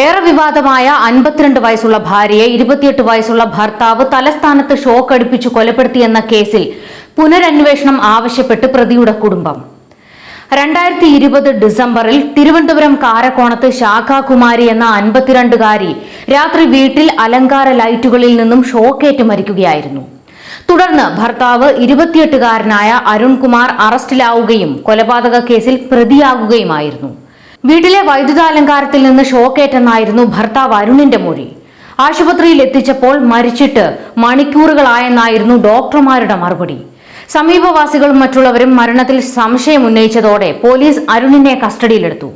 ഏറെ വിവാദമായ 52 വയസ്സുള്ള ഭാര്യയെ 28 വയസ്സുള്ള ഭർത്താവ് തലസ്ഥാനത്ത് ഷോക്കടിപ്പിച്ചു കൊലപ്പെടുത്തിയെന്ന കേസിൽ പുനരന്വേഷണം ആവശ്യപ്പെട്ട് പ്രതിയുടെ കുടുംബം 2020 ഡിസംബറിൽ തിരുവനന്തപുരം കാരക്കോണത്ത് ശാഖാകുമാരി എന്ന 52കാരി രാത്രി വീട്ടിൽ അലങ്കാര ലൈറ്റുകളിൽ നിന്നും ഷോക്കേറ്റ് മരിക്കുകയായിരുന്നു. തുടർന്ന് ഭർത്താവ് 28കാരനായ അരുൺകുമാർ അറസ്റ്റിലാവുകയും കൊലപാതക കേസിൽ പ്രതിയാകുകയുമായിരുന്നു. വീട്ടിലെ വൈദ്യുതാലങ്കാരത്തിൽ നിന്ന് ഷോക്കേറ്റെന്നായിരുന്നു ഭർത്താവ് അരുണിന്റെ മൊഴി. ആശുപത്രിയിൽ എത്തിച്ചപ്പോൾ മരിച്ചിട്ട് മണിക്കൂറുകളായെന്നായിരുന്നു ഡോക്ടർമാരുടെ മറുപടി. സമീപവാസികളും മറ്റുള്ളവരും മരണത്തിൽ സംശയം ഉന്നയിച്ചതോടെ പോലീസ് അരുണിനെ കസ്റ്റഡിയിലെടുത്തു.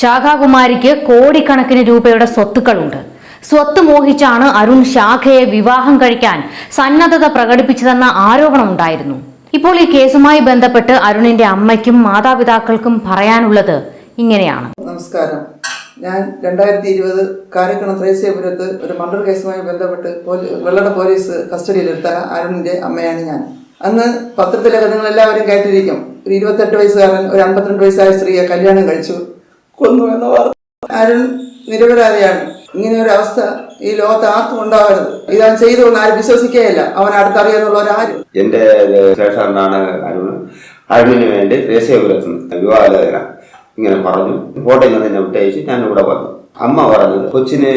ശാഖാകുമാരിക്ക് കോടിക്കണക്കിന് രൂപയുടെ സ്വത്തുക്കളുണ്ട്. സ്വത്ത് മോഹിച്ചാണ് അരുൺ ശാഖയെ വിവാഹം കഴിക്കാൻ സന്നദ്ധത പ്രകടിപ്പിച്ചതെന്ന ആരോപണമുണ്ടായിരുന്നു. ഇപ്പോൾ ഈ കേസുമായി ബന്ധപ്പെട്ട് അരുണിന്റെ അമ്മയ്ക്കും മാതാപിതാക്കൾക്കും പറയാനുള്ളത് ഇങ്ങനെയാണ്. നമസ്കാരം. ഞാൻ 2020 കാരക്കോണം ത്രേസ്യപുരത്ത് ഒരു മർഡർ കേസുമായി ബന്ധപ്പെട്ട് വെള്ളട പോലീസ് കസ്റ്റഡിയിലെടുത്ത അരുണിന്റെ അമ്മയാണ് ഞാൻ. അന്ന് പത്രത്തിലൊക്കെ നിങ്ങളെല്ലാവരും കേട്ടിരിക്കും, ഒരു 28 വയസ്സുകാരൻ ഒരു 52 വയസ്സായ സ്ത്രീയെ കല്യാണം കഴിച്ചു കൊന്നു എന്ന വാർത്ത. അരുൺ നിരപരാധിയാണ്. ഇങ്ങനെ ഒരു അവസ്ഥ ഈ ലോകത്ത് ആർക്കും ഉണ്ടാവരുത്. ഇതാണ് ചെയ്തുകൊണ്ട് ആരും വിശ്വസിക്കുകയില്ല. അവൻ അടുത്തറിയാന്നുള്ളവരാരും. എന്റെ ശേഷമാണ് അരുണിന് വേണ്ടി ത്രേസ്യപുരത്ത് വിവാഹ ഇങ്ങനെ പറഞ്ഞു. ഫോട്ടോ തന്നെ വിട്ടയച്ച് ഞാൻ ഇവിടെ വന്നു. അമ്മ പറഞ്ഞത് കൊച്ചിന്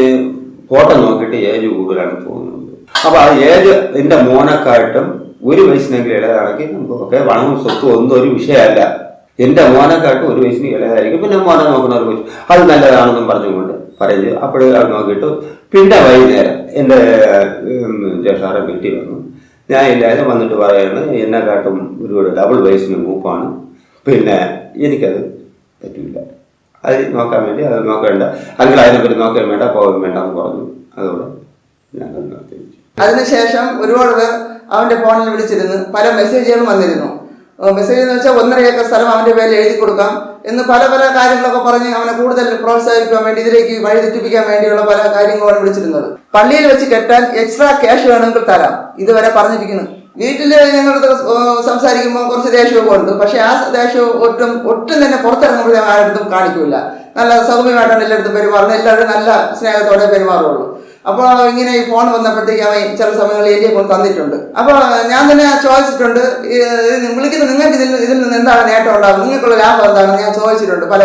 ഫോട്ടോ നോക്കിയിട്ട് ഏജ് കൂടുതലാണ് തോന്നുന്നത്. അപ്പൊ ആ ഏജ് എന്റെ മോനക്കാട്ടും 1 വയസ്സിനെങ്കിലും ഇളയതാണെങ്കിൽ നമുക്കൊക്കെ വണങ്ങും സ്വത്തും ഒന്നും ഒരു വിഷയമല്ല. എന്റെ മോനക്കാട്ടും 1 വയസ്സിന് ഇളയതായിരിക്കും. പിന്നെ മോനെ നോക്കുന്നവർ കൊച്ചു അത് നല്ലതാണെന്നും പറഞ്ഞുകൊണ്ട് പറഞ്ഞു. അപ്പോഴും അത് നോക്കിയിട്ട് പിന്നെ വൈകുന്നേരം എന്റെ ജേഷാറെ വീട്ടിൽ വന്നു. ഞാൻ ഇല്ലാതെ വന്നിട്ട് പറയുന്നത് എന്നെക്കാട്ടും ഒരു ഡബിൾ വയസ്സിന് മൂപ്പാണ്, പിന്നെ എനിക്കത് പറ്റില്ല, അത് നോക്കാൻ വേണ്ടി അത് നോക്കേണ്ട, അങ്ങനെ അതിനെപ്പറ്റി നോക്കാൻ വേണ്ട, പോകാൻ വേണ്ട എന്ന് പറഞ്ഞു. അതോടെ ഞാൻ അതിനുശേഷം ഒരുപാട് പേർ അവന്റെ ഫോണിൽ വിളിച്ചിരുന്നു. പല മെസ്സേജുകളും വന്നിരുന്നു. മെസ്സേജ് എന്ന് വെച്ചാൽ 1.5 ഏക്കർ സ്ഥലം അവന്റെ പേരിൽ എഴുതി കൊടുക്കാം എന്ന് പല കാര്യങ്ങളൊക്കെ പറഞ്ഞ് അവനെ കൂടുതൽ പ്രോത്സാഹിപ്പിക്കാൻ വേണ്ടി, ഇതിലേക്ക് വഴിതെറ്റിപ്പിക്കാൻ വേണ്ടിയുള്ള പല കാര്യങ്ങളാണ് വിളിച്ചിരുന്നത്. പള്ളിയിൽ വെച്ച് കെട്ടാൻ എക്സ്ട്രാ ക്യാഷ് വേണമെങ്കിൽ തരാം ഇതുവരെ പറഞ്ഞിരിക്കുന്നു. വീട്ടിൽ ഞങ്ങളടുത്ത് സംസാരിക്കുമ്പോൾ കുറച്ച് ദേഷ്യമൊക്കെ ഉണ്ട്. പക്ഷെ ആ ദേഷ്യവും ഒട്ടും തന്നെ പുറത്തിറങ്ങുമ്പോൾ ഞാൻ ആരുടെ കാണിക്കൂല. നല്ല സൗമ്യമായിട്ടാണ് എല്ലായിടത്തും പെരുമാറുന്നത്. എല്ലാവരും നല്ല സ്നേഹത്തോടെ പെരുമാറുള്ളൂ. അപ്പോൾ ഇങ്ങനെ ഈ ഫോൺ വന്നപ്പോഴത്തേക്ക് അവൻ ചില സമയങ്ങളിൽ എന്റെ ഫോൺ തന്നിട്ടുണ്ട്. അപ്പോൾ ഞാൻ തന്നെ ചോദിച്ചിട്ടുണ്ട്, വിളിക്കുന്ന നിങ്ങൾക്ക് ഇതിൽ നിന്ന് എന്താണ് നേട്ടം ഉണ്ടാകും, നിങ്ങൾക്കുള്ള ലാഭം എന്താണെന്ന് ഞാൻ ചോദിച്ചിട്ടുണ്ട് പല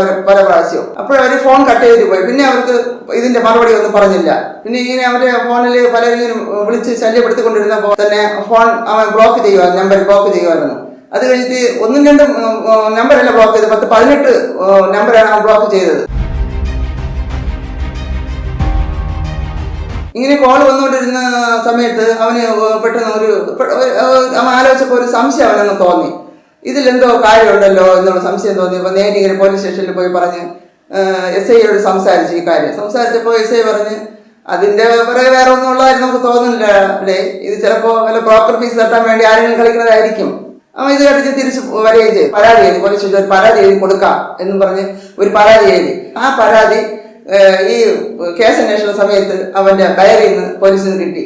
പ്രാവശ്യവും. അപ്പോഴവർ ഫോൺ കട്ട് ചെയ്ത് പോയി. പിന്നെ അവർക്ക് ഇതിന്റെ മറുപടി ഒന്നും പറഞ്ഞില്ല. പിന്നെ ഇങ്ങനെ അവരുടെ ഫോണിൽ പലരും വിളിച്ച് ശല്യപ്പെടുത്തിക്കൊണ്ടിരുന്നപ്പോൾ തന്നെ ഫോൺ അവൻ ബ്ലോക്ക് ചെയ്യുക, നമ്പർ ബ്ലോക്ക് ചെയ്യുമായിരുന്നു. അത് കഴിഞ്ഞിട്ട് 1-2 നമ്പറല്ല ബ്ലോക്ക് ചെയ്തത്, 18 നമ്പറാണ് അവൻ ബ്ലോക്ക് ചെയ്തത്. ഇങ്ങനെ കോൾ വന്നുകൊണ്ടിരുന്ന സമയത്ത് അവന് പെട്ടെന്ന് അവൻ ആലോചിച്ചപ്പോൾ ഒരു സംശയം അവനൊന്ന് തോന്നി. ഇതിലെന്തോ കാര്യമുണ്ടല്ലോ എന്നുള്ള സംശയം തോന്നി. അപ്പോൾ നേരെ ഇങ്ങനെ പോലീസ് സ്റ്റേഷനിൽ പോയി പറഞ്ഞ് SIയോട് സംസാരിച്ചു. ഈ കാര്യം സംസാരിച്ചപ്പോൾ SI പറഞ്ഞ് അതിൻ്റെ പുറകെ വേറെ ഒന്നും ഉള്ളതായിരുന്നു നമുക്ക് തോന്നുന്നില്ല അല്ലേ, ഇത് ചിലപ്പോൾ വല്ല ബ്രോക്കർ ഫീസ് തട്ടാൻ വേണ്ടി ആരെങ്കിലും കളിക്കുന്നതായിരിക്കും. അവൻ ഇത് കഴിഞ്ഞ് തിരിച്ച് വരികയും ചെയ്തു. പരാതി എഴുതി, പോലീസ് സ്റ്റേഷനിൽ ഒരു പരാതി എഴുതി കൊടുക്കാം എന്നും പറഞ്ഞ് ഒരു പരാതി എഴുതി. ആ പരാതി ഈ കേസ് അന്വേഷണ സമയത്ത് അവന്റെ ഡയറിയിൽ നിന്ന് പോലീസിന് കിട്ടി.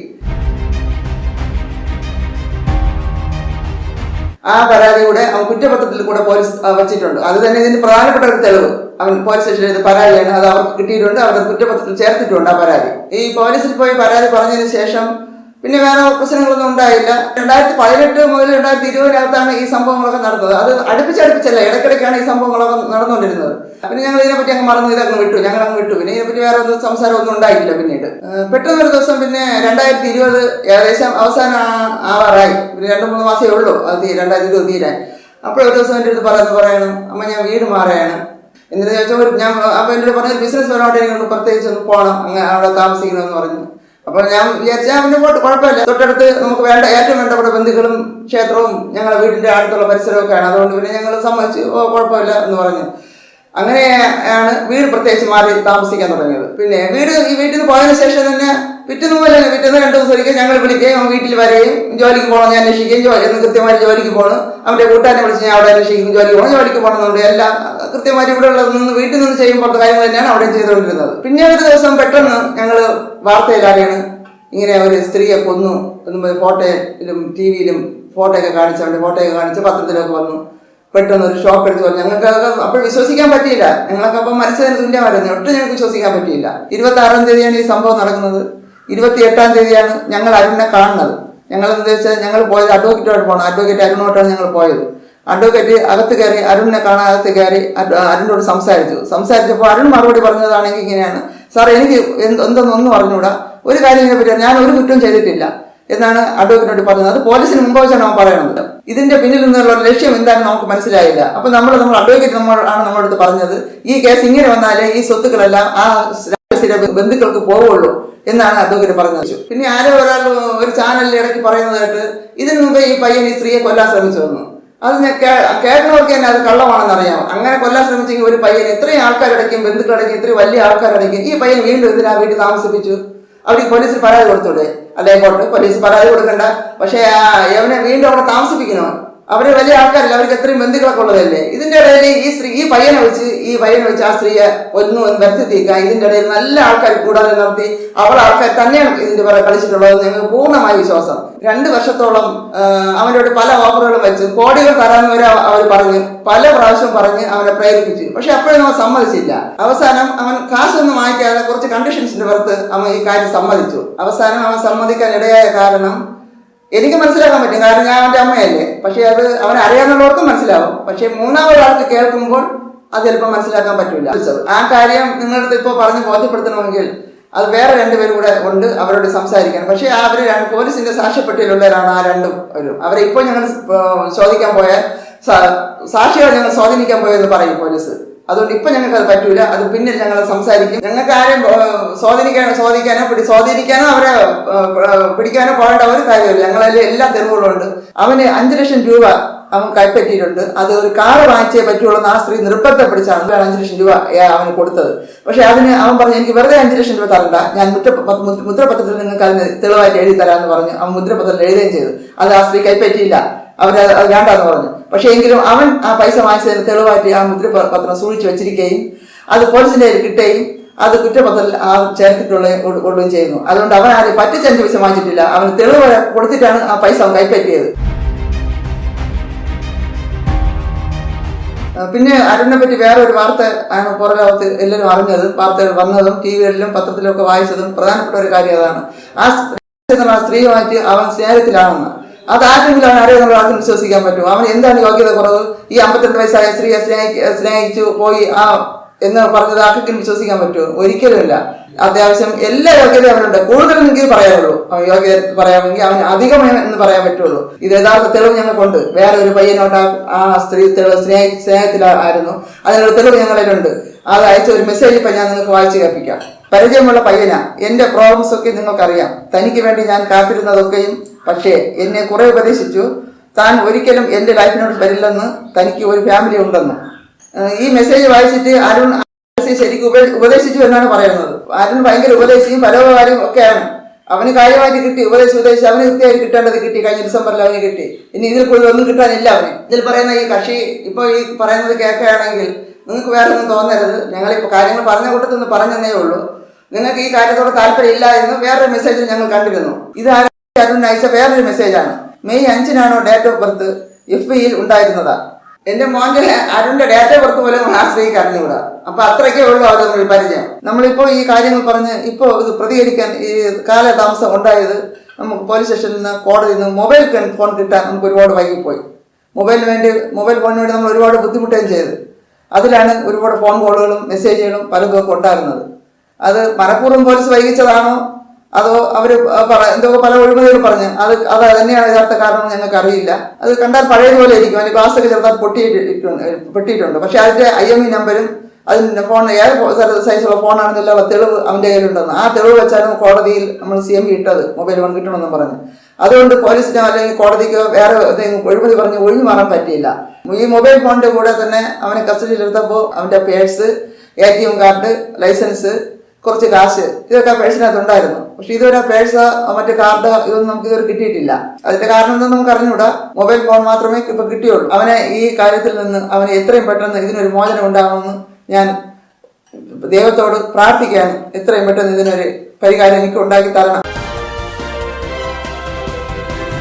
ആ പരാതി കൂടെ അവൻ കുറ്റപത്രത്തിൽ കൂടെ പോലീസ് വച്ചിട്ടുണ്ട്. അത് തന്നെ ഇതിന്റെ പ്രധാനപ്പെട്ട ഒരു തെളിവ്. അവൻ പോലീസ് സ്റ്റേഷനിൽ ഇത് പരാതിയാണ്, അത് അവർക്ക് കിട്ടിയിട്ടുണ്ട്, അവരുടെ കുറ്റപത്രത്തിൽ ചേർത്തിട്ടുണ്ട് ആ പരാതി. ഈ പോലീസിൽ പോയി പരാതി പറഞ്ഞതിന് ശേഷം പിന്നെ വേറെ പ്രശ്നങ്ങളൊന്നും ഉണ്ടായില്ല. 2018 മുതൽ 2020 ഈ സംഭവങ്ങളൊക്കെ നടന്നത്. അത് അടുപ്പിച്ചല്ല, ഇടയ്ക്കിടയ്ക്കാണ് ഈ സംഭവങ്ങളൊക്കെ നടന്നുകൊണ്ടിരുന്നത്. പിന്നെ ഞങ്ങൾ ഇതിനെപ്പറ്റി അങ്ങ് മറന്നു, ഇതങ്ങ് വിട്ടു, ഞങ്ങളങ്ങ് വിട്ടു. പിന്നെ ഇതിനെപ്പറ്റി വേറെ ഒന്നും സംസാരം ഒന്നും ഉണ്ടായിട്ടില്ല. പിന്നീട് പെട്ടെന്ന് ഒരു ദിവസം പിന്നെ 2020 ഏകദേശം അവസാനം ആവാറായി, പിന്നെ 2-3 മാസമേ ഉള്ളൂ അത് 2020 തീരാൻ. അപ്പോഴൊരു ദിവസം എൻ്റെ അടുത്ത് പറയണം, അമ്മ ഞാൻ വീട് മാറുകയാണ്. എന്നിട്ട് ചോദിച്ചാൽ ഞാൻ അപ്പോൾ എൻ്റെ അടുത്ത് പറഞ്ഞ ബിസിനസ് പരമായിട്ട് എനിക്കൊന്ന് പ്രത്യേകിച്ച് ഒന്ന് പോകണം, അങ്ങനെ അവിടെ താമസിക്കണമെന്ന് പറഞ്ഞു. അപ്പോൾ ഞാൻ വിചാരിച്ചാൽ അവൻ്റെ പോട്ട് കുഴപ്പമില്ല, തൊട്ടടുത്ത് നമുക്ക് ഏറ്റവും വേണ്ടപ്പെട്ട ബന്ധുക്കളും ക്ഷേത്രവും ഞങ്ങളുടെ വീടിൻ്റെ അടുത്തുള്ള പരിസരമൊക്കെയാണ്, അതുകൊണ്ട് പിന്നെ ഞങ്ങൾ സമ്മതിച്ച് കുഴപ്പമില്ല എന്ന് പറഞ്ഞു. അങ്ങനെയാണ് വീട് പ്രത്യേകിച്ച് മാറി താമസിക്കാൻ തുടങ്ങിയത്. പിന്നെ ഈ വീട്ടിൽ നിന്ന് പോയതിനു ശേഷം തന്നെ പിറ്റേന്ന് 2 ദിവസം ഒരിക്കൽ ഞങ്ങൾ വിളിക്കുകയും അവൻ വീട്ടിൽ വരികയും ജോലിക്ക് പോകണം ഞാൻ അന്വേഷിക്കുകയും കൃത്യമായി ജോലിക്ക് പോകണം. അവൻ്റെ കൂട്ടുകാരനെ വിളിച്ച് ഞാൻ അവിടെ അന്വേഷിക്കും, ജോലിക്ക് പോകണമെന്നുണ്ട്. എല്ലാം കൃത്യമായിട്ട് ഇവിടെ നിന്ന് വീട്ടിൽ നിന്ന് ചെയ്യുമ്പോൾ കാര്യങ്ങൾ തന്നെയാണ് അവിടെ ചെയ്തുകൊണ്ടിരുന്നത്. പിന്നെ ഒരു ദിവസം പെട്ടെന്ന് ഞങ്ങൾ വാർത്തയിലറിയാണ് ഇങ്ങനെ ഒരു സ്ത്രീയെ കൊന്നു എന്നും ഫോട്ടോയിലും TV യിലും ഫോട്ടോയൊക്കെ കാണിച്ച് പത്രത്തിലൊക്കെ വന്നു. പെട്ടെന്ന് ഒരു ഷോക്ക് അടിച്ചു പറഞ്ഞു. ഞങ്ങൾക്ക് അപ്പോൾ വിശ്വസിക്കാൻ പറ്റിയില്ല. ഞങ്ങളൊക്കെ അപ്പം മനസ്സിന് തുല്യമായിരുന്നു. ഒട്ടും ഞങ്ങൾക്ക് വിശ്വസിക്കാൻ പറ്റിയില്ല. 26-ാം തീയതിയാണ് ഈ സംഭവം നടക്കുന്നത്. 28-ാം തീയതിയാണ് ഞങ്ങൾ അരുണിനെ കാണുന്നത്. ഞങ്ങൾ എന്താ വെച്ചാൽ ഞങ്ങൾ പോയത് അഡ്വക്കേറ്റുമായിട്ട് പോകണം. അഡ്വക്കേറ്റ് അരുണോട്ടാണ് ഞങ്ങൾ പോയത്. അഡ്വക്കേറ്റ് അകത്ത് കയറി അരുണിനെ കാണാൻ അകത്ത് കയറി അരുണിനോട് സംസാരിച്ചപ്പോൾ അരുൺ മറുപടി പറഞ്ഞതാണെങ്കിൽ ഇങ്ങനെയാണ്: സാർ, എനിക്ക് എന്തെന്നൊന്നും അറിഞ്ഞൂടാ, ഒരു കാര്യം ഇതിനെ പറ്റി ഞാൻ ഒരു കുറ്റം ചെയ്തിട്ടില്ല എന്നാണ് അഡ്വക്കേറ്റിനോട് പറഞ്ഞത്. അത് പോലീസിന് മുമ്പ് വെച്ചാണ് അവൻ പറയുന്നത്. ഇതിന്റെ പിന്നിൽ നിന്നുള്ള ലക്ഷ്യം എന്താണെന്ന് നമുക്ക് മനസ്സിലായില്ല. അപ്പൊ നമ്മൾ അഡ്വക്കേറ്റ് ആണ് നമ്മളടുത്ത് പറഞ്ഞത്, ഈ കേസ് ഇങ്ങനെ വന്നാലേ ഈ സ്വത്തുക്കളെല്ലാം ആ ബന്ധുക്കൾക്ക് പോവുള്ളൂ എന്നാണ് അഡ്വക്കേറ്റ് പറഞ്ഞത്. പിന്നെ ആരോ ഒരാൾ ഒരു ചാനലിൽ ഇടയ്ക്ക് പറയുന്നതായിട്ട് ഇതിനു മുമ്പേ ഈ പയ്യൻ ഈ സ്ത്രീയെ കൊല്ലാൻ ശ്രമിച്ചു വന്നു. അത് കേൾക്കുന്നവർക്ക് തന്നെ അത് കള്ളമാണെന്ന് അറിയാം. അങ്ങനെ കൊല്ലാൻ ശ്രമിച്ചെങ്കിൽ ഒരു പയ്യൻ ഇത്രയും ആൾക്കാരടയ്ക്കും, ബന്ധുക്കളടയ്ക്കും, ഇത്രയും വലിയ ആൾക്കാരടയ്ക്കും ഈ പയ്യൻ വീണ്ടും ഇതിനാ വീട്ടിൽ താമസിപ്പിച്ചു. അവർ പോലീസിൽ പരാതി കൊടുത്തൂടെ? അതേപോലെ പോലീസ് പരാതി കൊടുക്കണ്ട, പക്ഷേ അവനെ വീണ്ടും അവിടെ താമസിപ്പിക്കണോ? അവര് വലിയ ആൾക്കാരല്ല, അവർക്ക് എത്രയും ബന്ധുക്കളൊക്കെ ഉള്ളതല്ലേ. ഇതിന്റെ ഇടയിൽ ഈ പയ്യനെ വെച്ച് ആ സ്ത്രീയെ ഒന്നും വരുത്തിത്തേക്കുക. ഇതിന്റെ ഇടയിൽ നല്ല ആൾക്കാർ കൂടാതെ നടത്തി അവളെ ആൾക്കാർ തന്നെയാണ് ഇതിന്റെ പുറകെ കളിച്ചിട്ടുള്ളത്. ഞങ്ങൾക്ക് പൂർണ്ണമായ വിശ്വാസം. 2 വർഷത്തോളം അവനോട് പല ഓഫറുകളും വെച്ച് കോടികൾ തരാമെന്ന് വരെ അവർ പറഞ്ഞു, പല പ്രാവശ്യം പറഞ്ഞ് അവനെ പ്രേരിപ്പിച്ചു. പക്ഷെ അപ്പോഴും അവൻ സമ്മതിച്ചില്ല. അവസാനം അവൻ കാശൊന്നും വാങ്ങിക്കാതെ കുറച്ച് കണ്ടീഷൻസിന്റെ പുറത്ത് അവൻ ഈ കാര്യം സമ്മതിച്ചു. അവസാനം അവൻ സമ്മതിക്കാൻ ഇടയായ കാരണം എനിക്ക് മനസ്സിലാക്കാൻ പറ്റും, കാരണം ഞാൻ അവൻ്റെ അമ്മയല്ലേ. പക്ഷെ അത് അവൻ അറിയാവുന്നവർക്കും മനസ്സിലാവും. പക്ഷെ മൂന്നാമതൊരാൾക്ക് കേൾക്കുമ്പോൾ അത് ചിലപ്പോൾ മനസ്സിലാക്കാൻ പറ്റില്ല. ആ കാര്യം നിങ്ങളുടെ അടുത്ത് ഇപ്പോൾ പറഞ്ഞ് ബോധ്യപ്പെടുത്തണമെങ്കിൽ അത് വേറെ 2 പേരും കൂടെ ഉണ്ട്, അവരോട് സംസാരിക്കണം. പക്ഷെ അവർ പോലീസിന്റെ സാക്ഷ്യപ്പെട്ടിയിലുള്ളവരാണ് ആ 2 പേരും. അവരെ ഇപ്പോൾ ഞങ്ങൾ ചോദിക്കാൻ പോയ സാക്ഷികളെ ഞങ്ങൾ സ്വാധീനിക്കാൻ പോയെന്ന് പറയും പോലീസ്. അതുകൊണ്ട് ഇപ്പൊ ഞങ്ങൾക്ക് അത് പറ്റൂല. അത് പിന്നിൽ ഞങ്ങൾ സംസാരിക്കും. ഞങ്ങൾക്ക് ആരെയും സ്വാധീനിക്കാനോ അവരെ പിടിക്കാനോ പോകേണ്ട ഒരു കാര്യമില്ല. ഞങ്ങളതിൽ എല്ലാ തെളിവുകളും ഉണ്ട്. അവന് 5 ലക്ഷം രൂപ അവൻ കൈപ്പറ്റിയിട്ടുണ്ട്. അത് ഒരു കാറ് വാങ്ങിച്ചേ പറ്റുള്ളൂ എന്ന് ആ സ്ത്രീ നിർബന്ധം പിടിച്ചാണ് 5 ലക്ഷം രൂപ അവന് കൊടുത്തത്. പക്ഷെ അതിന് അവൻ പറഞ്ഞു, എനിക്ക് വെറുതെ 5 ലക്ഷം രൂപ തരണ്ട, ഞാൻ മുദ്രപത്രത്തിൽ നിങ്ങൾക്ക് അതിന് തെളിവായിട്ട് എഴുതി തരാമെന്ന് പറഞ്ഞു. അവൻ മുദ്രപത്രത്തിൽ എഴുതുകയും ചെയ്തു. അത് ആ സ്ത്രീ കൈപ്പറ്റിയില്ല, അത് വേണ്ടാന്ന് പറഞ്ഞു. പക്ഷെ എങ്കിലും അവൻ ആ പൈസ വാങ്ങിച്ചതിന് തെളിവായിട്ട് ആ മുദ്രപത്രം സൂക്ഷിച്ചു വെച്ചിരിക്കുകയും അത് പോലീസിന്റെ കയ്യിൽ കിട്ടുകയും അത് കുറ്റപത്രത്തിൽ ചേർത്തിട്ടുള്ളതും ചെയ്യുന്നു. അതുകൊണ്ട് അവൻ ആരും പറ്റിച്ച് 5 പൈസ വാങ്ങിച്ചിട്ടില്ല. അവന് തെളിവ് കൊടുത്തിട്ടാണ് ആ പൈസ അവൻ കൈപ്പറ്റിയത്. പിന്നെ അരുണിനെ പറ്റി വേറെ ഒരു വാർത്ത ആണ് പുറലോകത്ത് എല്ലാവരും അറിഞ്ഞതും വാർത്തകൾ വന്നതും TV-കളിലും പത്രത്തിലും ഒക്കെ വായിച്ചതും പ്രധാനപ്പെട്ട ഒരു കാര്യം അതാണ്. ആ സ്ത്രീയുമായിട്ട് അവൻ സ്നേഹത്തിലാണെന്ന്. അത് ആരെങ്കിലും അവൻ അറിയാൻ ആർക്കും വിശ്വസിക്കാൻ പറ്റുമോ? അവൻ എന്താണ് യോഗ്യത കുറവ്? ഈ 52 വയസ്സായ സ്ത്രീയെ സ്നേഹിച്ചു പോയി എന്ന് പറഞ്ഞത് ആർക്കെങ്കിലും വിശ്വസിക്കാൻ പറ്റുമോ? ഒരിക്കലുമില്ല. അത്യാവശ്യം എല്ലാ യോഗ്യതയും അവനുണ്ട്. കൂടുതൽ എനിക്ക് പറയാനുള്ളൂ. അവൻ യോഗ്യത പറയാമെങ്കിൽ അവൻ അധികം എന്ന് പറയാൻ പറ്റുള്ളൂ. ഇത് യഥാർത്ഥ തെളിവ് ഞങ്ങൾക്കുണ്ട്. വേറെ ഒരു പയ്യനോട്ട് ആ സ്ത്രീ സ്നേഹത്തിലായിരുന്നു. അതിനുള്ള തെളിവ് ഞങ്ങളിലുണ്ട്. അത് അയച്ച ഒരു മെസ്സേജ് ഇപ്പം ഞാൻ നിങ്ങൾക്ക് വായിച്ചു കേൾപ്പിക്കാം. പരിചയമുള്ള പയ്യനാ, എന്റെ പ്രോബ്ലംസ് ഒക്കെ നിങ്ങൾക്കറിയാം. തനിക്ക് വേണ്ടി ഞാൻ കാത്തിരുന്നതൊക്കെയും. പക്ഷേ എന്നെ കുറെ ഉപദേശിച്ചു. താൻ ഒരിക്കലും എൻ്റെ ലൈഫിനോട് വരില്ലെന്ന്, തനിക്ക് ഒരു ഫാമിലി ഉണ്ടെന്ന്. ഈ മെസ്സേജ് വായിച്ചിട്ട് അരുൺ ശരിക്കും ഉപദേശിച്ചു എന്നാണ് പറയുന്നത്. അരുൺ ഭയങ്കര ഉപദേശിയും പരോപകാരിയും ഒക്കെയാണ്. അവന് കാര്യമായിട്ട് കിട്ടി, ഉപദേശിച്ച് അവന് കൃത്യമായിട്ട് കിട്ടേണ്ടത് കിട്ടി. കഴിഞ്ഞ ഡിസംബറിൽ അവന് കിട്ടി. ഇനി ഇതിൽ കൂടുതൽ ഒന്നും കിട്ടാനില്ല അവന്. ഇതിൽ പറയുന്ന ഈ കക്ഷി ഇപ്പോൾ ഈ പറയുന്നത് കേൾക്കുകയാണെങ്കിൽ നിങ്ങൾക്ക് വേറെ ഒന്നും തോന്നരുത്. ഞങ്ങളിപ്പോൾ കാര്യങ്ങൾ പറഞ്ഞ കൂട്ടത്തൊന്ന് പറഞ്ഞതേ ഉള്ളൂ. നിങ്ങൾക്ക് ഈ കാര്യത്തോട് താല്പര്യമില്ല എന്ന് വേറൊരു മെസ്സേജിൽ ഞങ്ങൾ കണ്ടിരുന്നു. ഇത് അരുൺ അയച്ച വേറൊരു മെസ്സേജാണ്. മെയ് 5-നാണോ ഡേറ്റ് ഓഫ് ബർത്ത് FBയിൽ ഉണ്ടായിരുന്നതാ. എന്റെ മോന്റെ അരുണിന്റെ ഡേറ്റ് ഓഫ് ബർത്ത് പോലും ആ സ്ത്രീക്ക് അറിഞ്ഞുകൂടാ. അപ്പൊ അത്രയ്ക്കേ ഉള്ളൂ അവർ തമ്മിൽ പരിചയം. നമ്മളിപ്പോ ഈ കാര്യങ്ങൾ പറഞ്ഞ് ഇപ്പോൾ ഇത് പ്രതികരിക്കാൻ ഈ കാലതാമസം ഉണ്ടായത് നമുക്ക് പോലീസ് സ്റ്റേഷനിൽ നിന്ന് കോടതിയിൽ നിന്ന് മൊബൈൽ ഫോൺ കിട്ടാൻ നമുക്ക് ഒരുപാട് വൈകിപ്പോയി. മൊബൈൽ ഫോണിന് വേണ്ടി നമ്മൾ ഒരുപാട് ബുദ്ധിമുട്ടുകയും ചെയ്ത് അതിലാണ് ഒരുപാട് ഫോൺ കോളുകളും മെസ്സേജുകളും പലതും ഒക്കെ ഉണ്ടാകുന്നത്. അത് മനഃപൂർവ്വം പോലീസ് വൈകിച്ചതാണോ അതോ അവർ എന്തൊക്കെ പല ഒഴിമതികൾ പറഞ്ഞ് അത് തന്നെയാണ് യഥാർത്ഥ കാരണം ഞങ്ങൾക്ക് അറിയില്ല. അത് കണ്ടാൽ പഴയതുപോലെ ഇരിക്കും. അതിന് ഗ്ലാസ്സൊക്കെ ചെറുതാൽ പൊട്ടിയിട്ടുണ്ട്. പക്ഷെ അതിന്റെ IMEI നമ്പരും അതിന്റെ ഫോൺ ഏത് സൈസുള്ള ഫോണാണെന്നുള്ള തെളിവ് അവന്റെ കയ്യിലുണ്ടെന്ന്. ആ തെളിവ് വെച്ചാണ് കോടതിയിൽ നമ്മൾ CMB ഇട്ടത് മൊബൈൽ ഫോൺ കിട്ടണമെന്നും പറഞ്ഞ്. അതുകൊണ്ട് പോലീസിനോ അല്ലെങ്കിൽ കോടതിക്കോ വേറെ ഒഴിമതി പറഞ്ഞ് ഒഴിഞ്ഞു മാറാൻ പറ്റിയില്ല. ഈ മൊബൈൽ ഫോണിന്റെ കൂടെ തന്നെ അവനെ കസ്റ്റഡിയിലെടുത്തപ്പോൾ അവന്റെ പേഴ്സ്, ATM കാർഡ്, ലൈസൻസ്, കുറച്ച് കാശ്, ഇതൊക്കെ പേഴ്സിനകത്ത് ഉണ്ടായിരുന്നു. പക്ഷെ ഇതുവരെ പേഴ്സ് മറ്റേ കാർഡ് ഇതൊന്നും നമുക്ക് ഇതുവരെ കിട്ടിയിട്ടില്ല. അതിന്റെ കാരണം എന്താണെന്ന് നമുക്ക് അറിഞ്ഞൂടാ. മൊബൈൽ ഫോൺ മാത്രമേ ഇപ്പൊ കിട്ടിയുള്ളൂ. അവനെ ഈ കാര്യത്തിൽ നിന്ന് അവന് എത്രയും പെട്ടെന്ന് ഇതിനൊരു മോചനം ഉണ്ടാകുമെന്ന് ഞാൻ ദൈവത്തോട് പ്രാർത്ഥിക്കാനും എത്രയും പെട്ടെന്ന് ഇതിനൊരു പരിഹാരം എനിക്ക് ഉണ്ടാക്കി തരണം.